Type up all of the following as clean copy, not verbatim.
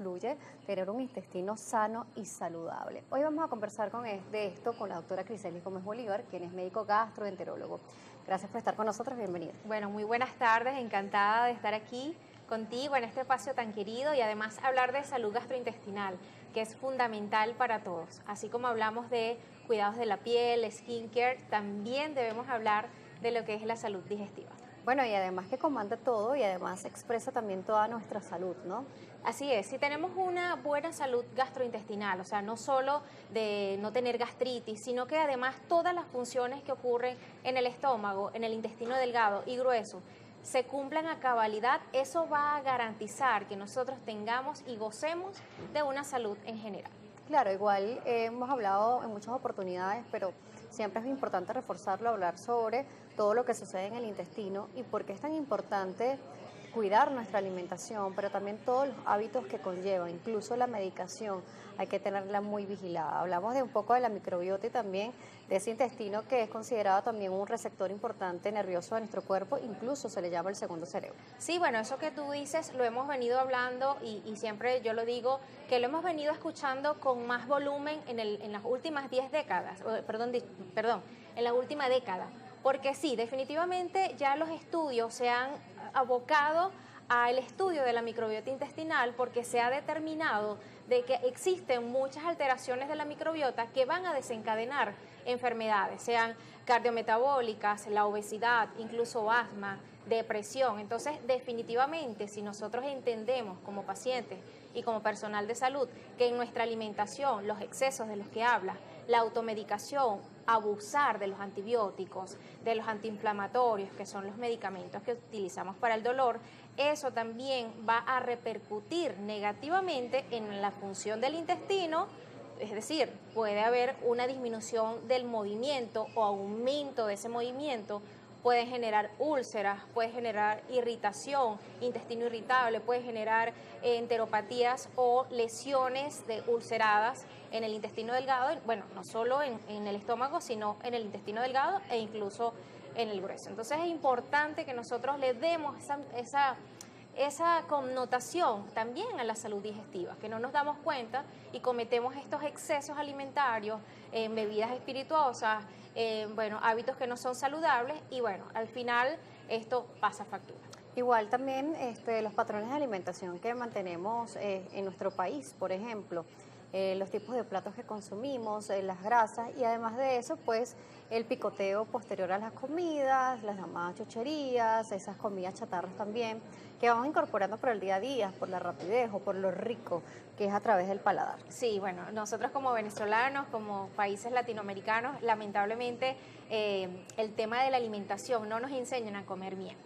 influye tener un intestino sano y saludable. Hoy vamos a conversar de esto con la doctora Criselis Gómez Bolívar, quien es médico gastroenterólogo. Gracias por estar con nosotros, bienvenida. Bueno, muy buenas tardes, encantada de estar aquí contigo en este espacio tan querido y además hablar de salud gastrointestinal, que es fundamental para todos. Así como hablamos de cuidados de la piel, skincare, también debemos hablar de lo que es la salud digestiva. Bueno, y además que comanda todo y además expresa también toda nuestra salud, ¿no? Así es, si tenemos una buena salud gastrointestinal, o sea, no solo de no tener gastritis, sino que además todas las funciones que ocurren en el estómago, en el intestino delgado y grueso, se cumplan a cabalidad, eso va a garantizar que nosotros tengamos y gocemos de una salud en general. Claro, igual hemos hablado en muchas oportunidades, pero siempre es importante reforzarlo, hablar sobre todo lo que sucede en el intestino y por qué es tan importante cuidar nuestra alimentación, pero también todos los hábitos que conlleva, incluso la medicación, hay que tenerla muy vigilada. Hablamos de un poco de la microbiota y también de ese intestino que es considerado también un receptor importante nervioso de nuestro cuerpo, incluso se le llama el segundo cerebro. Sí, bueno, eso que tú dices lo hemos venido hablando y siempre yo lo digo, que lo hemos venido escuchando con más volumen en las últimas 10 décadas, en la última década. Porque sí, definitivamente ya los estudios se han abocado al estudio de la microbiota intestinal porque se ha determinado de que existen muchas alteraciones de la microbiota que van a desencadenar enfermedades, sean cardiometabólicas, la obesidad, incluso asma, depresión. Entonces, definitivamente, si nosotros entendemos como pacientes y como personal de salud que en nuestra alimentación, los excesos de los que habla, la automedicación, abusar de los antibióticos, de los antiinflamatorios, que son los medicamentos que utilizamos para el dolor, eso también va a repercutir negativamente en la función del intestino. Es decir, puede haber una disminución del movimiento o aumento de ese movimiento, puede generar úlceras, puede generar irritación, intestino irritable, puede generar enteropatías o lesiones ulceradas en el intestino delgado, bueno, no solo en el estómago, sino en el intestino delgado e incluso en el grueso. Entonces es importante que nosotros le demos esa connotación también a la salud digestiva, que no nos damos cuenta y cometemos estos excesos alimentarios en bebidas espirituosas, hábitos que no son saludables y bueno, al final esto pasa factura. Igual también los patrones de alimentación que mantenemos en nuestro país, por ejemplo, los tipos de platos que consumimos, las grasas y además de eso, pues el picoteo posterior a las comidas, las llamadas chucherías, esas comidas chatarras también, que vamos incorporando por el día a día, por la rapidez o por lo rico que es a través del paladar. Sí, bueno, nosotros como venezolanos, como países latinoamericanos, lamentablemente el tema de la alimentación no nos enseñan a comer bien.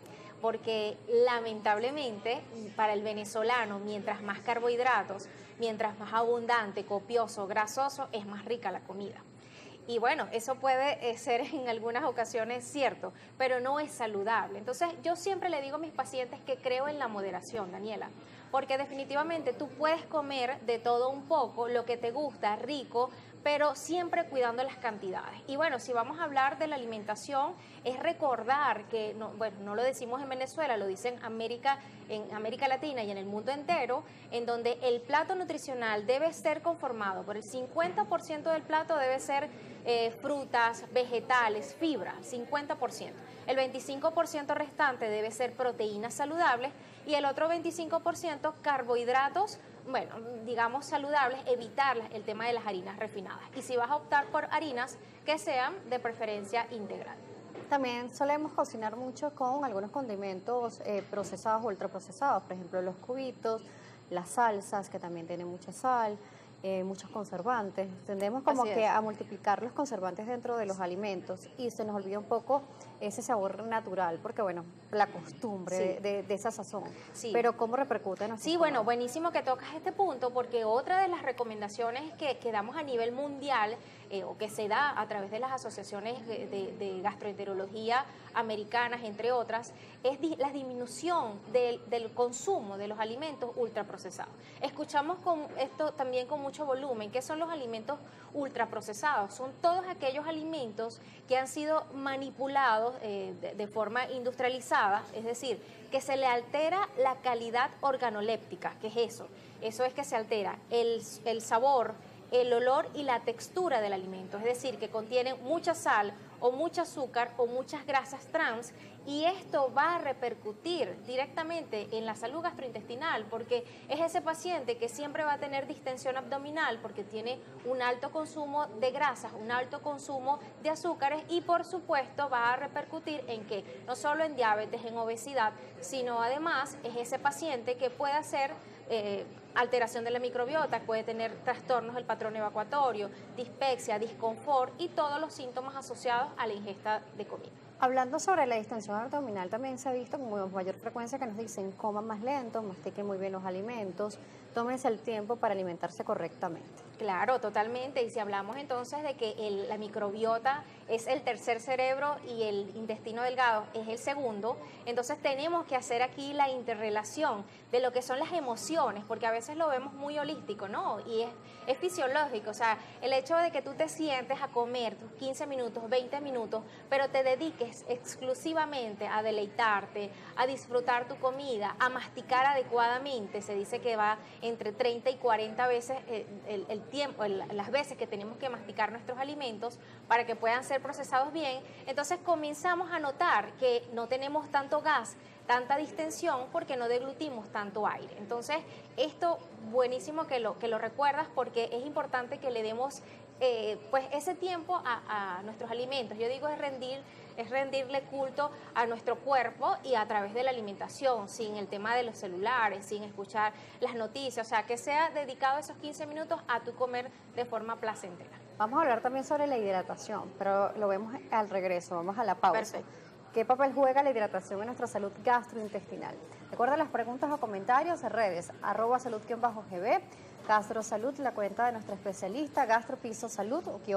Porque lamentablemente para el venezolano, mientras más carbohidratos, mientras más abundante, copioso, grasoso, es más rica la comida. Y bueno, eso puede ser en algunas ocasiones cierto, pero no es saludable. Entonces yo siempre le digo a mis pacientes que creo en la moderación, Daniela, porque definitivamente tú puedes comer de todo un poco, lo que te gusta, rico, pero siempre cuidando las cantidades. Y bueno, si vamos a hablar de la alimentación, es recordar que, no lo decimos en Venezuela, lo dicen en América Latina y en el mundo entero, en donde el plato nutricional debe ser conformado por el 50% del plato debe ser frutas, vegetales, fibra, 50%. El 25% restante debe ser proteínas saludables y el otro 25% carbohidratos, digamos saludables, evitar el tema de las harinas refinadas. Y si vas a optar por harinas, que sean de preferencia integral. También solemos cocinar mucho con algunos condimentos procesados o ultraprocesados, por ejemplo los cubitos, las salsas que también tienen mucha sal, muchos conservantes. Tendemos como que a multiplicar los conservantes dentro de los alimentos y se nos olvida un poco ese sabor natural, porque bueno, la costumbre de esa sazón. Sí. Pero ¿cómo repercute en nuestro Sí, bueno, buenísimo que tocas este punto, porque otra de las recomendaciones que damos a nivel mundial o que se da a través de las asociaciones de gastroenterología americanas, entre otras, es la disminución del consumo de los alimentos ultraprocesados. Escuchamos esto también con mucho volumen. ¿Qué son los alimentos ultraprocesados? Son todos aquellos alimentos que han sido manipulados de forma industrializada, es decir, que se le altera la calidad organoléptica. ¿Qué es eso? Eso es que se altera el sabor, el olor y la textura del alimento, es decir, que contienen mucha sal o mucho azúcar o muchas grasas trans, y esto va a repercutir directamente en la salud gastrointestinal, porque es ese paciente que siempre va a tener distensión abdominal porque tiene un alto consumo de grasas, un alto consumo de azúcares, y por supuesto va a repercutir en que no solo en diabetes, en obesidad, sino además es ese paciente que puede hacer alteración de la microbiota, puede tener trastornos del patrón evacuatorio, dispepsia, disconfort y todos los síntomas asociados a la ingesta de comida. Hablando sobre la distensión abdominal, también se ha visto con mayor frecuencia que nos dicen coman más lento, mastiquen muy bien los alimentos, tómense el tiempo para alimentarse correctamente. Claro, totalmente. Y si hablamos entonces de que la microbiota es el tercer cerebro y el intestino delgado es el segundo, entonces tenemos que hacer aquí la interrelación de lo que son las emociones, porque a veces lo vemos muy holístico, ¿no? Y es fisiológico, o sea, el hecho de que tú te sientes a comer tus 15 minutos, 20 minutos, pero te dediques exclusivamente a deleitarte, a disfrutar tu comida, a masticar adecuadamente, se dice que va entre 30 y 40 veces el tiempo, las veces que tenemos que masticar nuestros alimentos para que puedan ser procesados bien. Entonces comenzamos a notar que no tenemos tanto gas, tanta distensión, porque no deglutimos tanto aire. Entonces esto buenísimo que lo recuerdas, porque es importante que le demos pues ese tiempo a nuestros alimentos. Yo digo es rendirle culto a nuestro cuerpo, y a través de la alimentación, sin el tema de los celulares, sin escuchar las noticias, o sea, que sea dedicado esos 15 minutos a tu comer de forma placentera. Vamos a hablar también sobre la hidratación, pero lo vemos al regreso, vamos a la pausa. Perfecto. ¿Qué papel juega la hidratación en nuestra salud gastrointestinal? Recuerda las preguntas o comentarios en redes, @salud_gb, Gastrosalud, la cuenta de nuestra especialista, Gastropiso Salud,